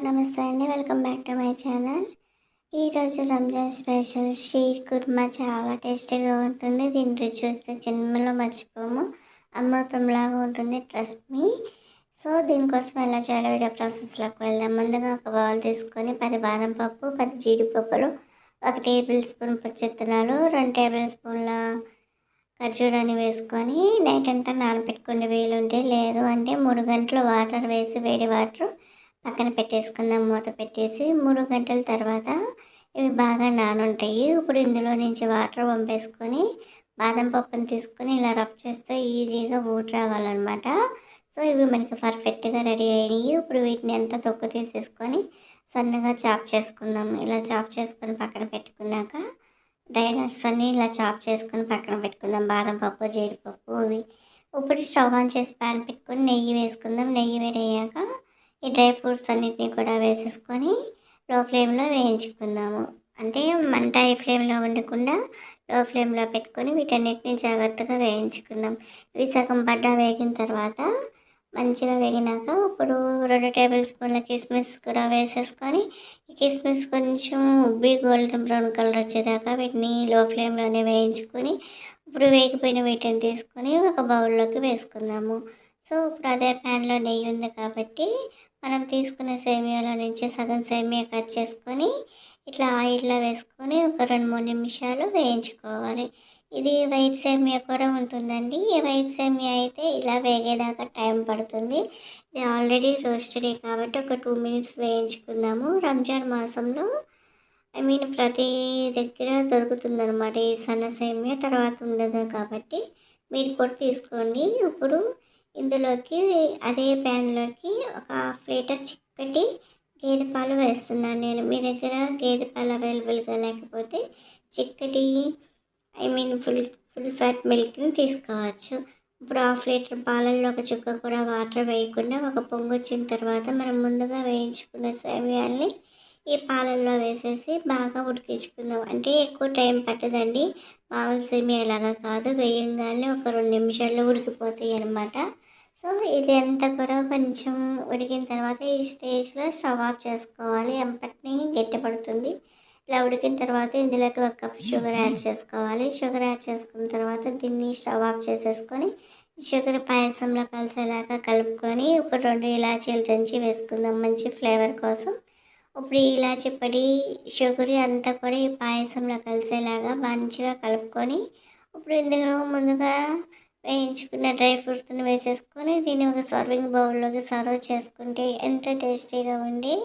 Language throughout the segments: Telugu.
నమస్తే అండి. Welcome back to my channel. ఈరోజు రంజాన్ స్పెషల్ షీర్ కుర్మా చాలా టేస్టీగా ఉంటుంది. దీన్ని రుచి చూస్తే జన్మలో మర్చిపోము. అమృతంలాగా ఉంటుంది, ట్రస్ట్ మీ. సో దీనికోసం ఎలా చేయాలో వీడియో ప్రాసెస్లోకి వెళ్దాం. ముందుగా ఒక బౌల్ తీసుకొని 10 బాదం పప్పు, 10 జీడిపప్పులు, 1 టేబుల్ స్పూన్ పుచ్చెత్తనాలు, 2 టేబుల్ స్పూన్ల ఖర్జూరాన్ని వేసుకొని నైట్ అంతా నానబెట్టుకునే వీలుంటే, లేదు అంటే 3 గంటలు వాటర్ వేసి వేడి వాటర్ పక్కన పెట్టేసుకుందాం. మూత పెట్టేసి 3 గంటల తర్వాత ఇవి బాగా నానుంటాయి. ఇప్పుడు ఇందులో నుంచి వాటర్ వంపేసుకొని బాదం పప్పుని తీసుకొని ఇలా రఫ్ చేస్తే ఈజీగా ఊట రావాలన్నమాట. సో ఇవి మనకి పర్ఫెక్ట్గా రెడీ అయినాయి. ఇప్పుడు వీటిని అంతా తొక్కు తీసేసుకొని సన్నగా చాప్ చేసుకుందాం. ఇలా చాప్ చేసుకొని పక్కన పెట్టుకున్నాక డ్రై నట్స్ అన్నీ ఇలా చాప్ చేసుకొని పక్కన పెట్టుకుందాం. బాదం పప్పు, జీడిపప్పు ఇవి. ఇప్పుడు స్టవ్ ఆన్ చేసి ప్యాన్ పెట్టుకొని నెయ్యి వేసుకుందాం. నెయ్యి వేడయ్యాక ఈ డ్రై ఫ్రూట్స్ అన్నిటిని కూడా వేసేసుకొని లో ఫ్లేమ్లో వేయించుకుందాము. అంటే మంట హై ఫ్లేమ్లో ఉండకుండా లో ఫ్లేమ్లో పెట్టుకొని వీటన్నిటిని జాగ్రత్తగా వేయించుకుందాం. ఇవి సగం వేగిన తర్వాత మంచిగా వేగినాక ఇప్పుడు 2 టేబుల్ స్పూన్ల కిస్మిస్ కూడా వేసేసుకొని ఈ కిస్మిస్ కొంచెం ఉబ్బి గోల్డెన్ బ్రౌన్ కలర్ వచ్చేదాకా వీటిని లో ఫ్లేమ్లోనే వేయించుకొని ఇప్పుడు వేగిపోయిన వీటిని తీసుకొని ఒక బౌల్లోకి వేసుకుందాము. సో ఇప్పుడు అదే ప్యాన్లో నెయ్యి ఉంది కాబట్టి మనం తీసుకునే సేమియాలో నుంచి సగం సేమియా కట్ చేసుకొని ఇట్లా ఆయిల్లో వేసుకొని ఒక 2-3 నిమిషాలు వేయించుకోవాలి. ఇది వైట్ సేమియా కూడా ఉంటుందండి. ఈ వైట్ సేమియా అయితే ఇలా వేగేదాకా టైం పడుతుంది. ఇది ఆల్రెడీ రోస్టెడే కాబట్టి ఒక 2 మినిట్స్ వేయించుకుందాము. రంజాన్ మాసంలో ప్రతి దగ్గర దొరుకుతుందన్నమాట ఈ సన్న సేమియా, తర్వాత ఉండదు కాబట్టి మీరు కూడా తీసుకోండి. ఇప్పుడు ఇందులోకి అదే ప్యాన్లోకి ఒక 1/2 లీటర్ చిక్కటి గేదె పాలు వేస్తున్నాను నేను. మీ దగ్గర గేదె పాలు అవైలబుల్గా లేకపోతే చిక్కటి ఫుల్ ఫ్యాట్ మిల్క్ని తీసుకోవచ్చు. ఇప్పుడు 1/2 లీటర్ పాలల్లో ఒక చుక్క కూడా వాటర్ వేయకుండా ఒక పొంగు వచ్చిన తర్వాత మనం ముందుగా వేయించుకున్న సేమియాల్ని ఈ పాలల్లో వేసేసి బాగా ఉడికించుకుందాం. అంటే ఎక్కువ టైం పట్టదండి, మామూలు సేమియా లాగా కాదు. వేయంగానే ఒక 2 నిమిషాల్లో ఉడికిపోతాయి అన్నమాట. సో ఇది అంతా కూడా కొంచెం ఉడికిన తర్వాత ఈ స్టేజ్లో స్టవ్ ఆఫ్ చేసుకోవాలి. ఎంపటిని గట్టిపడుతుంది. ఇలా ఉడికిన తర్వాత ఇందులోకి 1 కప్ షుగర్ యాడ్ చేసుకోవాలి. షుగర్ యాడ్ చేసుకున్న తర్వాత దీన్ని స్టవ్ ఆఫ్ చేసేసుకొని షుగర్ పాయసంలో కలిసేలాగా కలుపుకొని ఇప్పుడు 2 ఇలాచీలు దంచి వేసుకుందాం మంచి ఫ్లేవర్ కోసం. ఇప్పుడు ఈ ఇలాచీ పొడి, షుగర్ అంతా కూడా ఈ పాయసంలో కలిసేలాగా మంచిగా కలుపుకొని ఇప్పుడు ఇందులో ముందుగా వేయించుకున్న డ్రై ఫ్రూట్స్ని వేసేసుకొని దీన్ని ఒక సర్వింగ్ బౌల్లోకి సర్వ్ చేసుకుంటే ఎంత టేస్టీగా ఉండి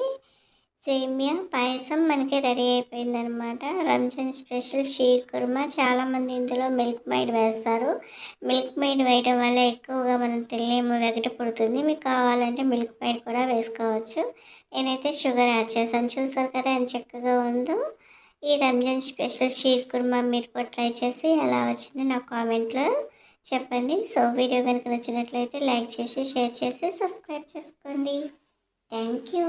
సేమియా పాయసం మనకి రెడీ అయిపోయిందనమాట. రంజాన్ స్పెషల్ షీర్ కుర్మా. చాలామంది ఇందులో మిల్క్ మైడ్ వేస్తారు. మిల్క్ మైడ్ వేయడం వల్ల ఎక్కువగా మనం తినలేము, వెగట పుడుతుంది. మీకు కావాలంటే మిల్క్ మైడ్ కూడా వేసుకోవచ్చు. నేనైతే షుగర్ యాడ్ చేశాను. చూసారు కదా ఎంత చక్కగా ఉందో ఈ రంజాన్ స్పెషల్ షీర్ కుర్మా. మీరు కూడా ట్రై చేసి ఎలా వచ్చిందో నాకు కామెంట్లో చెప్పండి. సో వీడియో కనుక నచ్చినట్లయితే లైక్ చేసి, షేర్ చేసి, సబ్స్క్రైబ్ చేసుకోండి. Thank you.